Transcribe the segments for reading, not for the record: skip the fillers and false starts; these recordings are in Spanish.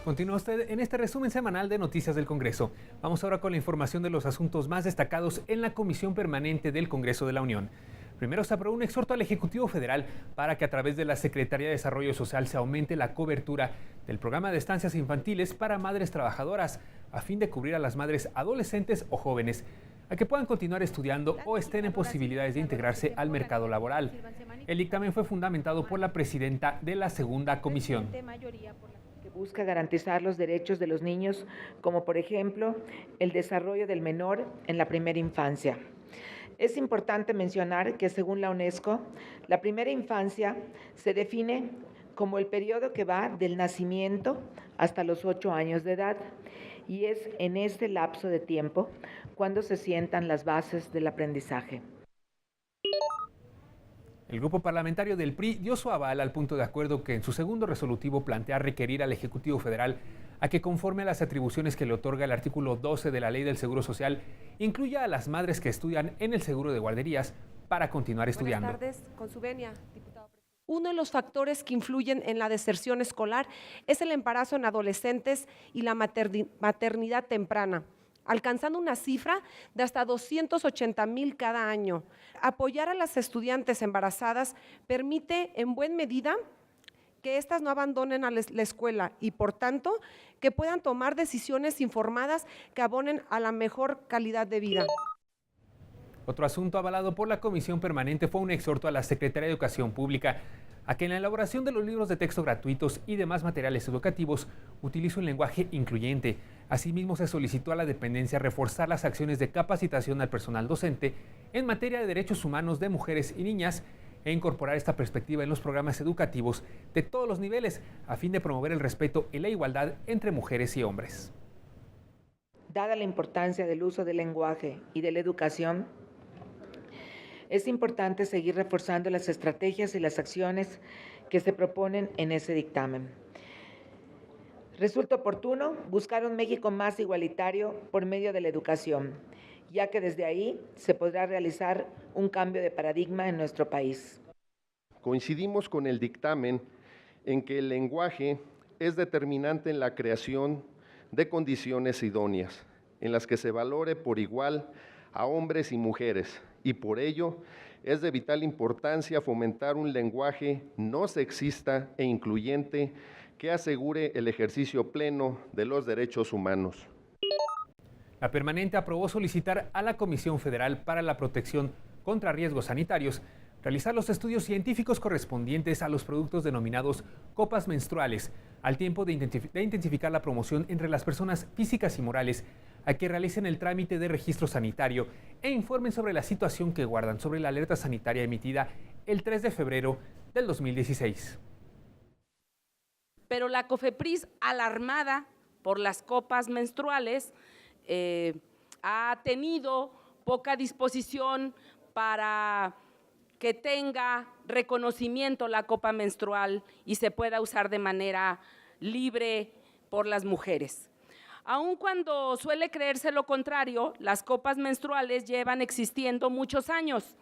Continúa usted en este resumen semanal de Noticias del Congreso. Vamos ahora con la información de los asuntos más destacados en la Comisión Permanente del Congreso de la Unión. Primero se aprobó un exhorto al Ejecutivo Federal para que a través de la Secretaría de Desarrollo Social se aumente la cobertura del programa de estancias infantiles para madres trabajadoras, a fin de cubrir a las madres adolescentes o jóvenes a que puedan continuar estudiando o estén en posibilidades de integrarse al mercado laboral. El dictamen fue fundamentado por la presidenta de la segunda comisión. Que busca garantizar los derechos de los niños, como por ejemplo el desarrollo del menor en la primera infancia. Es importante mencionar que según la UNESCO, la primera infancia se define como el periodo que va del nacimiento hasta los 8 años de edad, y es en este lapso de tiempo cuando se sientan las bases del aprendizaje. El grupo parlamentario del PRI dio su aval al punto de acuerdo que en su segundo resolutivo plantea requerir al Ejecutivo Federal a que, conforme a las atribuciones que le otorga el artículo 12 de la Ley del Seguro Social, incluya a las madres que estudian en el seguro de guarderías para continuar estudiando. Buenas tardes, con su venia, diputado. Uno de los factores que influyen en la deserción escolar es el embarazo en adolescentes y la maternidad temprana, alcanzando una cifra de hasta 280,000 cada año. Apoyar a las estudiantes embarazadas permite en buena medida que éstas no abandonen a la escuela y, por tanto, que puedan tomar decisiones informadas que abonen a la mejor calidad de vida. Otro asunto avalado por la Comisión Permanente fue un exhorto a la Secretaría de Educación Pública a que en la elaboración de los libros de texto gratuitos y demás materiales educativos utilice un lenguaje incluyente. Asimismo, se solicitó a la dependencia reforzar las acciones de capacitación al personal docente en materia de derechos humanos de mujeres y niñas e incorporar esta perspectiva en los programas educativos de todos los niveles a fin de promover el respeto y la igualdad entre mujeres y hombres. Dada la importancia del uso del lenguaje y de la educación, es importante seguir reforzando las estrategias y las acciones que se proponen en ese dictamen. Resulta oportuno buscar un México más igualitario por medio de la educación, ya que desde ahí se podrá realizar un cambio de paradigma en nuestro país. Coincidimos con el dictamen en que el lenguaje es determinante en la creación de condiciones idóneas, en las que se valore por igual a hombres y mujeres, y por ello es de vital importancia fomentar un lenguaje no sexista e incluyente que asegure el ejercicio pleno de los derechos humanos. La permanente aprobó solicitar a la Comisión Federal para la Protección contra Riesgos Sanitarios realizar los estudios científicos correspondientes a los productos denominados copas menstruales, al tiempo de intensificar la promoción entre las personas físicas y morales a que realicen el trámite de registro sanitario e informen sobre la situación que guardan sobre la alerta sanitaria emitida el 3 de febrero del 2016. Pero la COFEPRIS, alarmada por las copas menstruales, ha tenido poca disposición para que tenga reconocimiento la copa menstrual y se pueda usar de manera libre por las mujeres. Aun cuando suele creerse lo contrario, las copas menstruales llevan existiendo muchos años.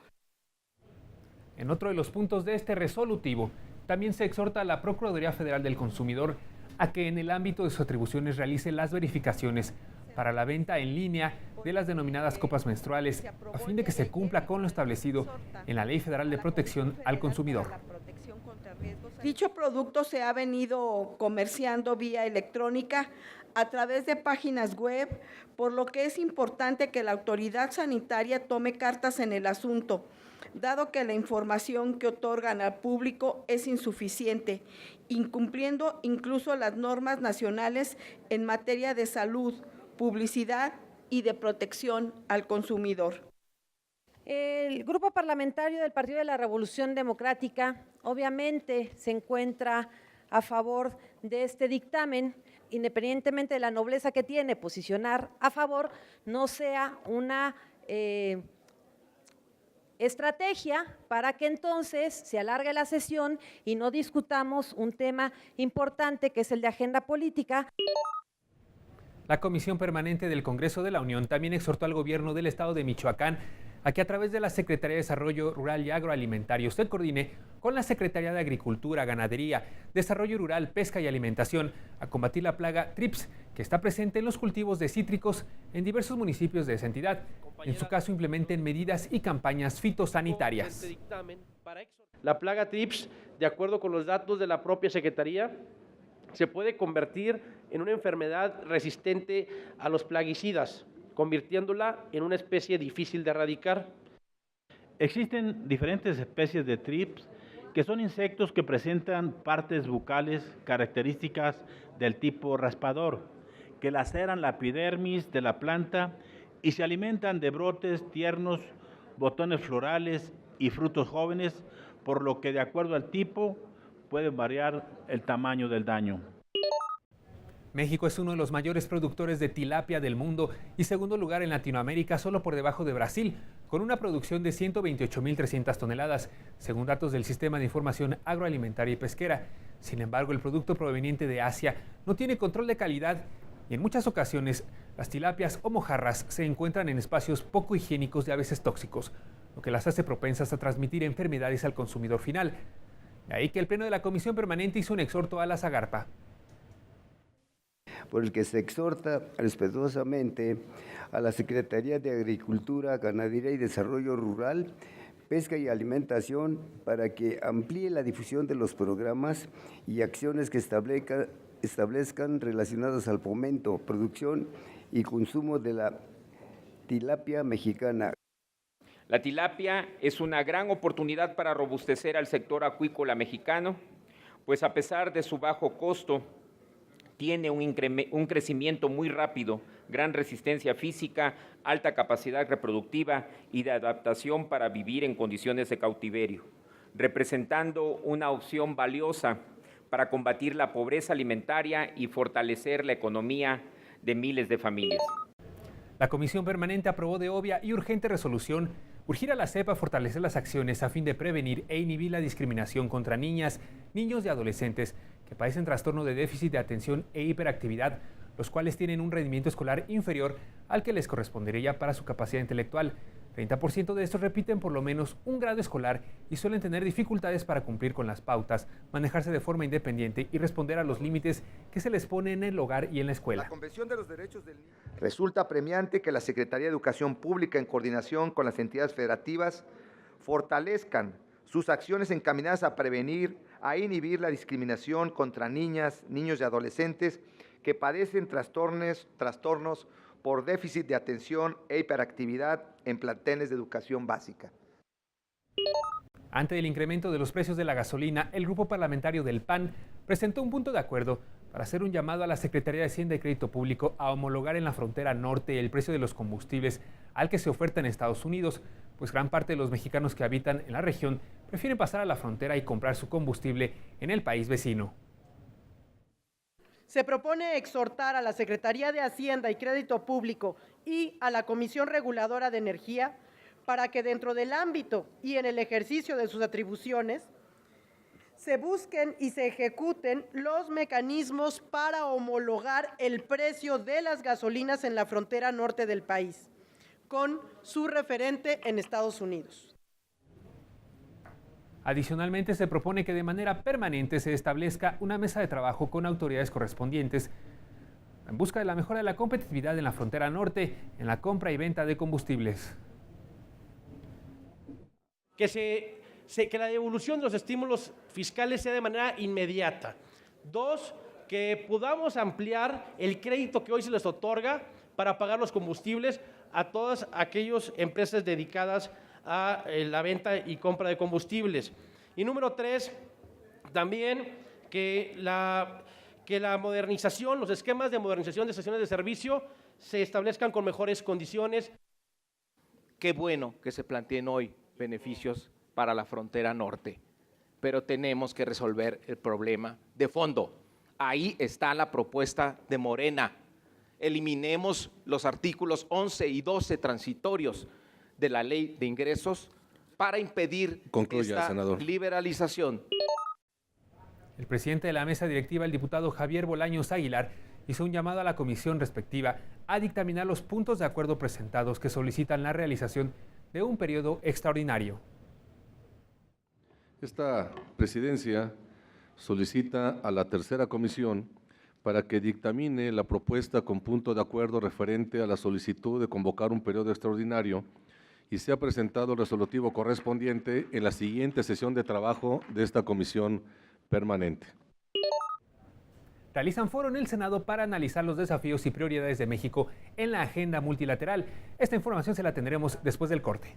En otro de los puntos de este resolutivo, también se exhorta a la Procuraduría Federal del Consumidor a que en el ámbito de sus atribuciones realice las verificaciones para la venta en línea de las denominadas copas menstruales, a fin de que se cumpla con lo establecido en la Ley Federal de Protección al Consumidor. Dicho producto se ha venido comerciando vía electrónica a través de páginas web, por lo que es importante que la autoridad sanitaria tome cartas en el asunto, dado que la información que otorgan al público es insuficiente, incumpliendo incluso las normas nacionales en materia de salud, publicidad y de protección al consumidor. El grupo parlamentario del Partido de la Revolución Democrática obviamente se encuentra a favor de este dictamen, independientemente de la nobleza que tiene posicionar a favor, no sea una estrategia para que entonces se alargue la sesión y no discutamos un tema importante que es el de agenda política. La Comisión Permanente del Congreso de la Unión también exhortó al gobierno del estado de Michoacán a que a través de la Secretaría de Desarrollo Rural y Agroalimentario usted coordine con la Secretaría de Agricultura, Ganadería, Desarrollo Rural, Pesca y Alimentación a combatir la plaga TRIPS, que está presente en los cultivos de cítricos en diversos municipios de esa entidad. En su caso, implementen medidas y campañas fitosanitarias. La plaga TRIPS, de acuerdo con los datos de la propia Secretaría, se puede convertir en una enfermedad resistente a los plaguicidas, convirtiéndola en una especie difícil de erradicar. Existen diferentes especies de TRIPS que son insectos que presentan partes bucales características del tipo raspador, que laceran la epidermis de la planta y se alimentan de brotes tiernos, botones florales y frutos jóvenes, por lo que de acuerdo al tipo puede variar el tamaño del daño. México es uno de los mayores productores de tilapia del mundo y segundo lugar en Latinoamérica, solo por debajo de Brasil, con una producción de 128.300 toneladas, según datos del Sistema de Información Agroalimentaria y Pesquera. Sin embargo, el producto proveniente de Asia no tiene control de calidad y en muchas ocasiones las tilapias o mojarras se encuentran en espacios poco higiénicos y a veces tóxicos, lo que las hace propensas a transmitir enfermedades al consumidor final. De ahí que el Pleno de la Comisión Permanente hizo un exhorto a la Zagarpa, por el que se exhorta respetuosamente a la Secretaría de Agricultura, Ganadería y Desarrollo Rural, Pesca y Alimentación para que amplíe la difusión de los programas y acciones que establezcan relacionadas al fomento, producción y consumo de la tilapia mexicana. La tilapia es una gran oportunidad para robustecer al sector acuícola mexicano, pues a pesar de su bajo costo, tiene un crecimiento muy rápido, gran resistencia física, alta capacidad reproductiva y de adaptación para vivir en condiciones de cautiverio, representando una opción valiosa para combatir la pobreza alimentaria y fortalecer la economía de miles de familias. La Comisión Permanente aprobó de obvia y urgente resolución urgir a la SEP a fortalecer las acciones a fin de prevenir e inhibir la discriminación contra niñas, niños y adolescentes que padecen trastorno de déficit de atención e hiperactividad, los cuales tienen un rendimiento escolar inferior al que les correspondería para su capacidad intelectual. 30% de estos repiten por lo menos un grado escolar y suelen tener dificultades para cumplir con las pautas, manejarse de forma independiente y responder a los límites que se les pone en el hogar y en la escuela. La Convención de los Derechos del Niño. Resulta apremiante que la Secretaría de Educación Pública, en coordinación con las entidades federativas, fortalezcan sus acciones encaminadas a prevenir, a inhibir la discriminación contra niñas, niños y adolescentes que padecen trastornos por déficit de atención e hiperactividad en planteles de educación básica. Ante el incremento de los precios de la gasolina, el grupo parlamentario del PAN presentó un punto de acuerdo para hacer un llamado a la Secretaría de Hacienda y Crédito Público a homologar en la frontera norte el precio de los combustibles al que se oferta en Estados Unidos, pues gran parte de los mexicanos que habitan en la región prefieren pasar a la frontera y comprar su combustible en el país vecino. Se propone exhortar a la Secretaría de Hacienda y Crédito Público y a la Comisión Reguladora de Energía para que dentro del ámbito y en el ejercicio de sus atribuciones se busquen y se ejecuten los mecanismos para homologar el precio de las gasolinas en la frontera norte del país, con su referente en Estados Unidos. Adicionalmente, se propone que de manera permanente se establezca una mesa de trabajo con autoridades correspondientes en busca de la mejora de la competitividad en la frontera norte en la compra y venta de combustibles. Que la devolución de los estímulos fiscales sea de manera inmediata. 2, que podamos ampliar el crédito que hoy se les otorga para pagar los combustibles a todas aquellas empresas dedicadas a la venta y compra de combustibles. Y número 3, también que la modernización, los esquemas de modernización de estaciones de servicio se establezcan con mejores condiciones. Qué bueno que se planteen hoy beneficios para la frontera norte, pero tenemos que resolver el problema de fondo. Ahí está la propuesta de Morena. Eliminemos los artículos 11 y 12 transitorios de la Ley de Ingresos para impedir esta liberalización. El presidente de la mesa directiva, el diputado Javier Bolaños Aguilar, hizo un llamado a la comisión respectiva a dictaminar los puntos de acuerdo presentados que solicitan la realización de un periodo extraordinario. Esta presidencia solicita a la tercera comisión para que dictamine la propuesta con punto de acuerdo referente a la solicitud de convocar un periodo extraordinario y sea presentado el resolutivo correspondiente en la siguiente sesión de trabajo de esta comisión permanente. Realizan foro en el Senado para analizar los desafíos y prioridades de México en la agenda multilateral. Esta información se la tendremos después del corte.